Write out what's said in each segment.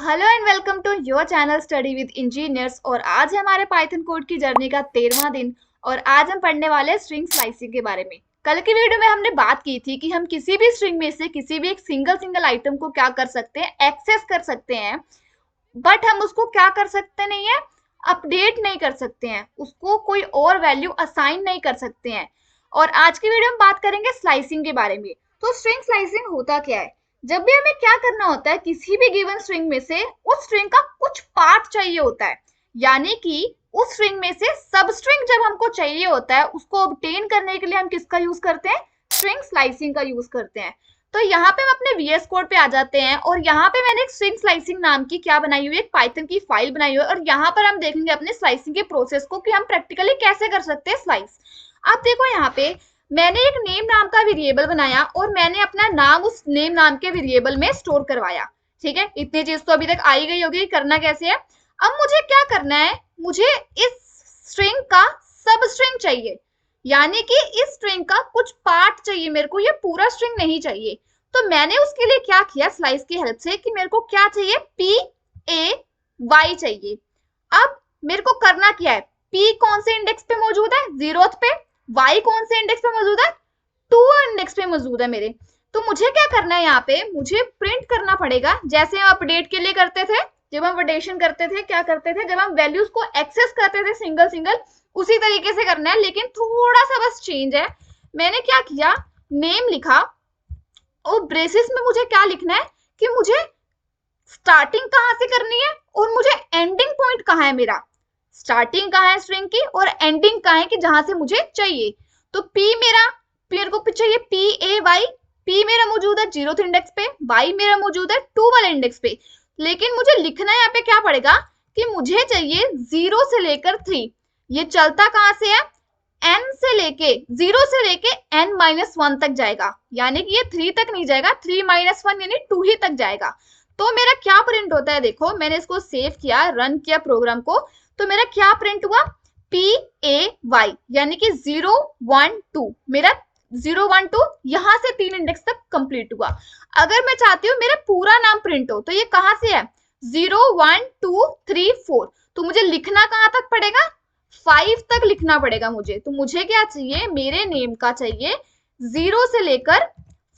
Hello and welcome to your channel study with engineers. और आज है हमारे पाइथन कोड की जर्नी का 13वां दिन और आज हम पढ़ने वाले हैं स्ट्रिंग स्लाइसिंग के बारे में। कल की वीडियो में हमने बात की थी कि हम किसी भी स्ट्रिंग में से किसी भी एक सिंगल आइटम को क्या कर सकते हैं, एक्सेस कर सकते हैं, बट हम उसको क्या कर सकते नहीं है, अपडेट नहीं कर सकते हैं, उसको कोई और वैल्यू असाइन नहीं कर सकते हैं। और आज की वीडियो में बात करेंगे स्लाइसिंग के बारे में। तो स्ट्रिंग स्लाइसिंग होता क्या है? जब भी हमें क्या करना होता है, किसी भी गिवन स्ट्रिंग में से उस स्ट्रिंग का कुछ पार्ट चाहिए होता है, यानी कि उस स्ट्रिंग में से सब स्ट्रिंग जब हमको चाहिए होता है, उसको ऑब्टेन करने के लिए हम किसका यूज करते हैं? स्ट्रिंग स्लाइसिंग का यूज करते हैं। तो यहाँ पे हम अपने VS कोड पे आ जाते हैं और यहाँ पे मैंने एक स्ट्रिंग स्लाइसिंग नाम की क्या बनाई हुई है, एक पाइथन की फाइल बनाई हुई है और यहाँ पर हम देखेंगे अपने स्लाइसिंग के प्रोसेस को कि हम प्रैक्टिकली कैसे कर सकते हैं स्लाइस। आप देखो यहाँ पे मैंने एक नेम नाम का वेरिएबल बनाया और मैंने अपना नाम उस नेम नाम के वेरिएबल में स्टोर करवाया। ठीक है, इतनी चीज तो अभी तक आई गई होगी, करना कैसे है। अब मुझे क्या करना है, मुझे इस स्ट्रिंग का सब स्ट्रिंग चाहिए, यानी कि इस स्ट्रिंग का कुछ पार्ट चाहिए मेरे को, ये पूरा स्ट्रिंग नहीं चाहिए। तो मैंने उसके लिए क्या किया स्लाइस की हेल्प से कि मेरे को क्या चाहिए, PAY चाहिए। अब मेरे को करना क्या है, P कौन से इंडेक्स पे मौजूद है, 0th पे, Y कौन से इंडेक्स पे मौजूद है, 2 इंडेक्स पे मौजूद है मेरे। तो मुझे क्या करना है, यहाँ पे मुझे प्रिंट करना पड़ेगा, जैसे हम अपडेट के लिए करते थे, जब हम अपडेशन करते थे क्या करते थे, जब हम वैल्यूज को एक्सेस करते थे सिंगल उसी तरीके से करना है, लेकिन थोड़ा सा बस चेंज है। मैंने क्या किया, नेम लिखा और ब्रेसेस में मुझे क्या लिखना है कि मुझे स्टार्टिंग कहाँ से करनी है और मुझे एंडिंग पॉइंट कहाँ है, मेरा स्टार्टिंग कहाँ है स्ट्रिंग की और एंडिंग कहाँ है कि जहां से मुझे चाहिए। तो मेरे को चाहिए PAY, P मेरा मौजूद है 0th इंडेक्स पे, Y मेरा मौजूद है 2 वाले इंडेक्स पे, लेकिन मुझे लिखना यहाँ पे क्या पड़ेगा कि मुझे चाहिए 0 से लेकर 3। ये चलता कहाँ से है, n से लेके 0 से लेके n-1 तक जाएगा, यानी कि ये 3 तक नहीं जाएगा, 3-1 यानी 2 ही तक जाएगा। तो मेरा क्या प्रिंट होता है, देखो मैंने इसको सेव किया, रन किया प्रोग्राम को, तो मेरा क्या प्रिंट हुआ, PAY, यानी कि 0 1 2, मेरा 0 1 2 यहां से 3 इंडेक्स तक कंप्लीट हुआ। अगर मैं चाहती हूँ मेरा पूरा नाम प्रिंट हो, तो ये कहां से है, 0 1 2 3 4, तो मुझे लिखना कहां तक पड़ेगा, 5 तक लिखना पड़ेगा मुझे। तो मुझे क्या चाहिए, मेरे नेम का चाहिए 0 से लेकर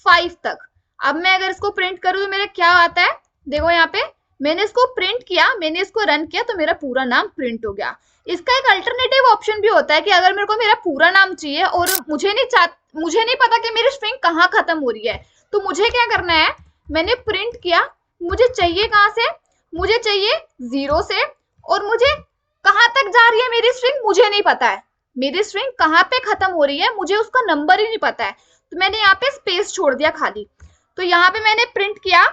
5 तक। अब मैं अगर इसको प्रिंट करूं तो मेरा क्या आता है, देखो यहाँ पे मैंने इसको प्रिंट किया, मैंने इसको रन किया, तो मेरा पूरा नाम प्रिंट हो गया। इसका एक अल्टरनेटिव ऑप्शन भी होता है कि अगर मेरे को मेरा पूरा नाम चाहिए और मुझे नहीं पता कि मेरी स्ट्रिंग कहाँ खत्म हो रही है, तो मुझे क्या करना है, मैंने प्रिंट किया, मुझे चाहिए कहाँ से, मुझे चाहिए 0 से, और मुझे कहाँ तक जा रही है मेरी स्ट्रिंग मुझे नहीं पता है, मेरी स्ट्रिंग कहाँ पे खत्म हो रही है मुझे उसका नंबर ही नहीं पता है। तो मैंने यहाँ पे स्पेस छोड़ दिया खाली, तो यहाँ पे मैंने प्रिंट किया,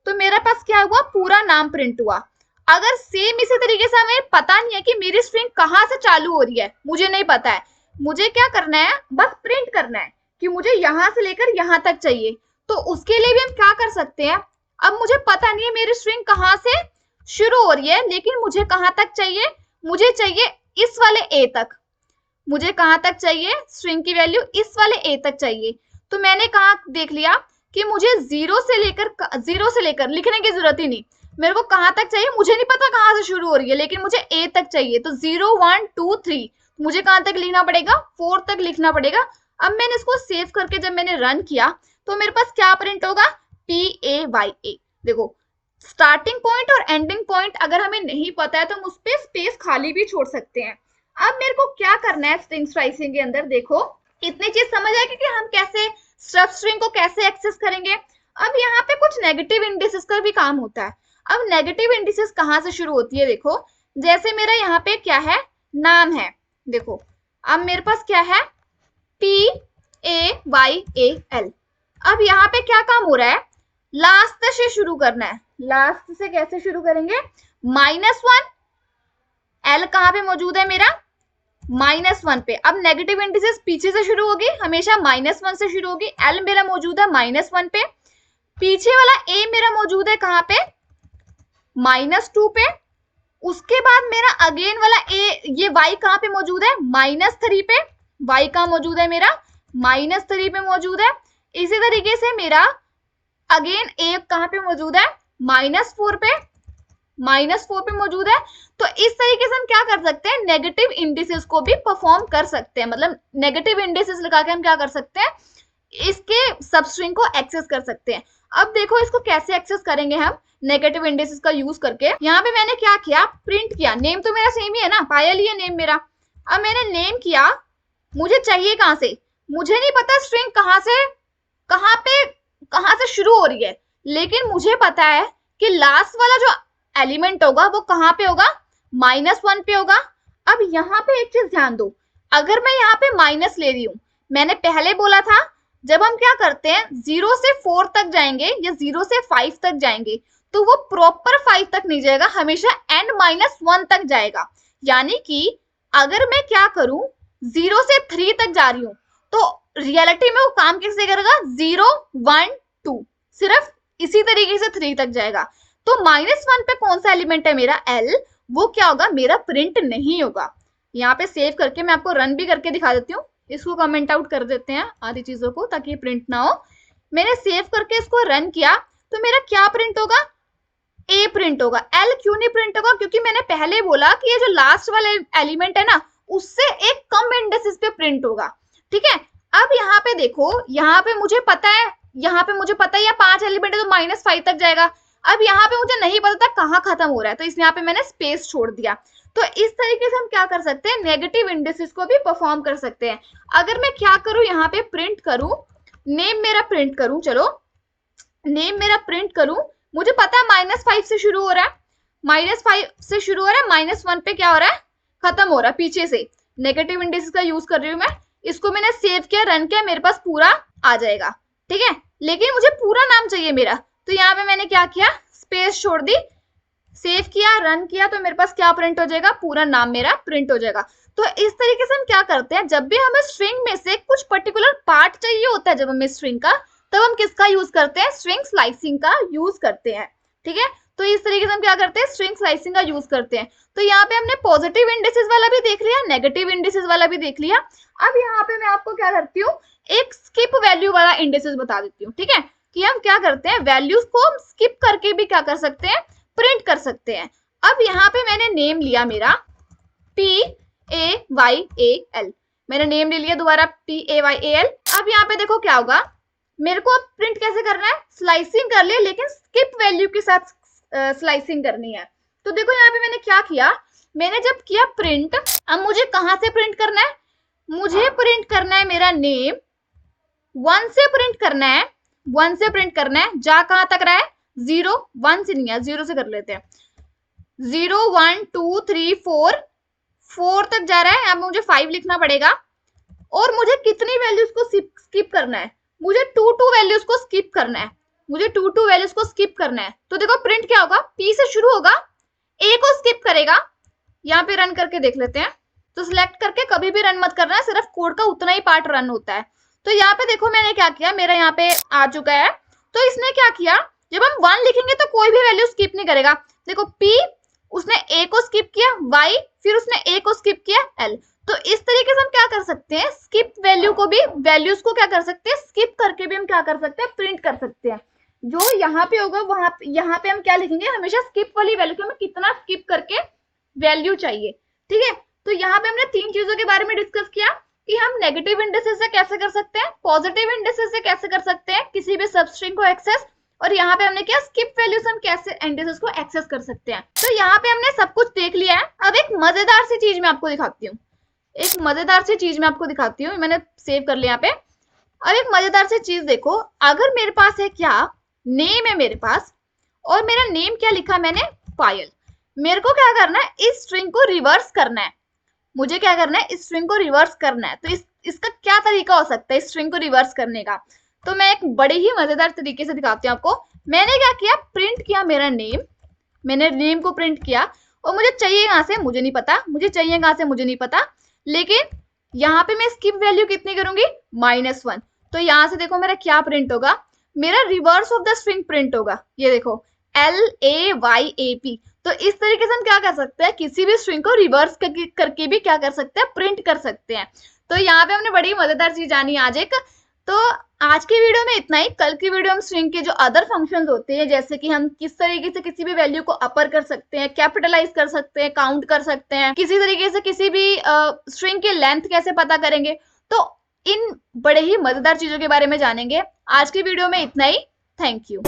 तो मेरे पास क्या हुआ, पूरा नाम प्रिंट हुआ। अगर सेम इसी तरीके से हमें पता नहीं है कि मेरी स्ट्रिंग कहाँ से चालू हो रही है, मुझे नहीं पता है, मुझे क्या करना है, बस प्रिंट करना है कि मुझे यहां से लेकर यहां तक चाहिए। तो उसके लिए भी हम क्या कर सकते हैं, अब मुझे पता नहीं है मेरी स्ट्रिंग कहाँ से शुरू हो रही है, लेकिन मुझे कहाँ तक चाहिए, मुझे चाहिए इस वाले A तक, मुझे कहाँ तक चाहिए, स्ट्रिंग की वैल्यू इस वाले A तक चाहिए। तो मैंने कहा देख लिया कि मुझे 0 से लेकर लिखने की जरूरत ही नहीं, मेरे को कहाँ तक चाहिए मुझे नहीं पता कहाँ से शुरू हो रही है, लेकिन मुझे A तक चाहिए। तो 0 1 2 3 मुझे कहाँ तक लिखना पड़ेगा, 4 तक लिखना पड़ेगा। अब मैंने इसको सेव करके जब मैंने रन किया तो मेरे पास क्या प्रिंट होगा, PAY। देखो स्टार्टिंग पॉइंट और एंडिंग पॉइंट अगर हमें नहीं पता है तो हम उस पर स्पेस खाली भी छोड़ सकते हैं। अब मेरे को क्या करना है स्ट्रिंग स्लाइसिंग के अंदर, देखो इतनी चीज समझ आएगी कि हम कैसे सब स्ट्रिंग को कैसे एक्सेस करेंगे। अब यहाँ पे कुछ नेगेटिव इंडिसेस का भी काम होता है। अब नेगेटिव इंडिसेस कहाँ से शुरू होती है, देखो जैसे मेरा यहाँ पे क्या है, नाम है, देखो अब मेरे पास क्या है, PAYAL। अब यहाँ पे क्या काम हो रहा है, लास्ट से शुरू करना है, लास्ट से कैसे शुरू करेंगे, -1, L कहाँ पे मौजूद है मेरा, -1 पे। अब नेगेटिव इंडिसेस पीछे से शुरू होगी, हमेशा -1 से शुरू होगी, L मेरा मौजूद है -1 पे, पीछे वाला A मेरा मौजूद है कहाँ पे, -2 पे, उसके बाद मेरा अगेन वाला A, ये Y कहाँ पे मौजूद है, -3 पे, Y कहाँ मौजूद है मेरा, -3 पे मौजूद है। इसी तरीके से मेरा अगेन A कहाँ पे मौजूद है, -4 पे, -4 पे मौजूद है। तो इस तरीके से हम क्या कर सकते हैं, नेगेटिव इंडिसेस को भी परफॉर्म कर सकते हैं। मतलब नेगेटिव इंडिसेस लगा के हम क्या कर सकते हैं, इसके सबस्ट्रिंग को एक्सेस कर सकते हैं। अब देखो इसको कैसे एक्सेस करेंगे हम, नेगेटिव इंडिसेस का यूज करके। यहाँ पे मैंने क्या किया, प्रिंट किया। नेम तो मेरा सेम ही है ना, पायल ही है नेम मेरा। अब मैंने नेम किया, मुझे चाहिए कहां से, मुझे नहीं पता स्ट्रिंग कहां से शुरू हो रही है, लेकिन मुझे पता है कि लास्ट वाला जो एलिमेंट होगा वो कहां पे होगा, -1 पे होगा। अब यहाँ पे एक चीज ध्यान दो, अगर मैं यहाँ पे माइनस ले रही हूं, मैंने पहले बोला था जब हम क्या करते हैं 0 से 4 तक जाएंगे या 0 से 5 तक जाएंगे तो वो प्रॉपर 5 तक नहीं जाएगा, हमेशा n-1 तक जाएगा। यानी कि अगर मैं क्या करूं 0 से 3 तक जा रही हूं तो रियलिटी में वो काम कैसे करेगा, 0 1 2, सिर्फ इसी तरीके से 3 तक जाएगा। तो -1 पे कौन सा एलिमेंट है मेरा, L, वो क्या होगा, मेरा प्रिंट नहीं होगा। यहाँ पे सेव करके मैं आपको रन भी करके दिखा देती हूँ। इसको कमेंट आउट कर देते हैं आधी चीजों को ताकि प्रिंट ना हो। मैंने सेव करके इसको रन किया तो मेरा क्या प्रिंट होगा, A प्रिंट होगा। L क्यों नहीं प्रिंट होगा, क्योंकि मैंने पहले बोला कि ये जो लास्ट वाला एलिमेंट है ना उससे एक कम इंडेक्स पे प्रिंट होगा। ठीक है, अब यहाँ पे देखो, यहाँ पे मुझे पता है, ये 5 एलिमेंट है तो -5 तक जाएगा। अब यहाँ पे मुझे नहीं पता था कहाँ खत्म हो रहा है, तो इसलिए यहाँ पे मैंने स्पेस छोड़ दिया। तो इस तरीके से हम क्या कर सकते हैं, नेगेटिव इंडिसेस को भी परफॉर्म कर सकते हैं। अगर मैं क्या करूं, यहाँ पे प्रिंट करूं, नेम मेरा प्रिंट करूं, चलो नेम मेरा प्रिंट करूं, मुझे पता है -5 से शुरू हो रहा है, -5 से शुरू हो रहा है, -1 पे क्या हो रहा है, खत्म हो रहा है पीछे से। नेगेटिव इंडिसेस का यूज कर रही हूँ मैं, इसको मैंने सेव किया, रन किया, मेरे पास पूरा आ जाएगा। ठीक है, लेकिन मुझे पूरा नाम चाहिए मेरा, तो यहाँ पे मैंने क्या किया, स्पेस छोड़ दी, सेव किया, रन किया, तो मेरे पास क्या प्रिंट हो जाएगा, पूरा नाम मेरा प्रिंट हो जाएगा। तो इस तरीके से हम क्या करते हैं, जब भी हमें स्ट्रिंग में से कुछ पर्टिकुलर पार्ट चाहिए होता है, जब हमें स्ट्रिंग का, तब हम किसका यूज करते हैं, स्ट्रिंग स्लाइसिंग का यूज करते हैं। ठीक है, तो इस तरीके से हम क्या करते हैं, स्ट्रिंग स्लाइसिंग का यूज करते हैं। तो यहाँ पे हमने पॉजिटिव इंडिसेस वाला भी देख लिया, नेगेटिव इंडिसेस वाला भी देख लिया। अब यहाँ पे मैं आपको क्या करती हूँ, एक स्किप वैल्यू वाला इंडिसेस बता देती हूँ। ठीक है, कि हम क्या करते हैं, वैल्यूज को हम स्किप करके भी क्या कर सकते हैं, प्रिंट कर सकते हैं। अब यहाँ पे मैंने नेम लिया मेरा PAYAL, मैंने नेम ले लिया दोबारा PAYAL। अब यहाँ पे देखो क्या होगा, मेरे को अब प्रिंट कैसे करना है, स्लाइसिंग कर ले, लेकिन स्किप वैल्यू के साथ स्लाइसिंग करनी है। तो देखो यहाँ पे मैंने क्या किया, मैंने जब किया प्रिंट, अब मुझे कहाँ से प्रिंट करना है, मुझे प्रिंट करना है मेरा नेम 1 से प्रिंट करना है, 1 से प्रिंट करना है। जा कहाँ तक रहा है, 0 1 से नहीं है, 0 से कर लेते हैं, 0 1 2 3 4 तक जा रहा है। यहाँ पे मुझे 5 लिखना पड़ेगा, और मुझे कितनी वैल्यूज को स्किप करना है, मुझे 2 वैल्यूज को स्किप करना है, मुझे 2 वैल्यूज को स्किप करना है। तो देखो प्रिंट क्या होगा, P से शुरू होगा, A को स्किप करेगा। यहाँ पे रन करके देख लेते हैं, तो सिलेक्ट करके कभी भी रन मत करना है, सिर्फ कोड का उतना ही पार्ट रन होता है। तो यहाँ पे देखो मैंने क्या किया, मेरा यहाँ पे आ चुका है। तो इसने क्या किया, जब हम 1 लिखेंगे तो कोई भी वैल्यू स्किप नहीं करेगा। देखो P, उसने A को स्किप किया, Y, फिर उसने A को स्किप किया, L। तो इस तरीके से हम क्या कर सकते हैं, स्किप वैल्यू को भी, वैल्यूज को क्या कर सकते हैं, स्किप करके भी हम क्या कर सकते हैं, प्रिंट कर सकते हैं। जो यहाँ पे होगा वहां यहाँ पे हम क्या लिखेंगे, हमेशा स्किप वाली वैल्यू को, हमें कितना स्किप करके वैल्यू चाहिए। ठीक है, तो यहाँ पे हमने 3 चीजों के बारे में डिस्कस किया कि हम नेगेटिव इंडिसेस से कैसे कर सकते हैं, पॉजिटिव इंडिसेस से कैसे कर सकते हैं किसी भी सबस्ट्रिंग को एक्सेस, और यहाँ पे हमने क्या, स्किप वैल्यूज हम कैसे इंडिसेस को एक्सेस कर सकते हैं। तो यहाँ पे हमने सब कुछ देख लिया है। अब एक मजेदार सी चीज मैं आपको दिखाती हूँ, एक मजेदार सी चीज मैं आपको दिखाती हूँ, मैंने सेव कर लिया यहाँ पे। अब एक मजेदार सी चीज देखो, अगर मेरे पास है क्या, नेम है मेरे पास, और मेरा नेम क्या लिखा मैंने, पायल। मेरे को क्या करना है, इस स्ट्रिंग को रिवर्स करना है, मुझे क्या करना है, इस स्ट्रिंग को रिवर्स करना है। तो इसका क्या तरीका हो सकता है इस स्ट्रिंग को रिवर्स करने का, तो मैं एक बड़े ही मजेदार तरीके से दिखाती हूँ आपको। मैंने क्या किया, प्रिंट किया मेरा नेम, मैंने नेम को प्रिंट किया, और मुझे चाहिए कहाँ से मुझे नहीं पता, मुझे चाहिए कहाँ से मुझे नहीं पता, लेकिन यहाँ पे मैं स्किप वैल्यू कितनी करूंगी, -1। तो यहाँ से देखो मेरा क्या प्रिंट होगा, मेरा reverse of the string print होगा। ये देखो LAYAP। तो इस तरीके से हम क्या कर सकते हैं, किसी भी स्ट्रिंग को रिवर्स करके भी क्या कर सकते हैं, प्रिंट कर सकते हैं। तो यहाँ पे हमने बड़ी मजेदार चीज जानी आज एक। तो आज की वीडियो में इतना ही। कल की वीडियो में स्ट्रिंग के जो अदर फंक्शंस होते हैं, जैसे कि हम किस तरीके से किसी भी वैल्यू को अपर कर सकते हैं, कैपिटलाइज कर सकते हैं, काउंट कर सकते हैं, किसी तरीके से किसी भी स्ट्रिंग की लेंथ कैसे पता करेंगे, तो इन बड़े ही मजेदार चीजों के बारे में जानेंगे। आज की वीडियो में इतना ही। Thank you.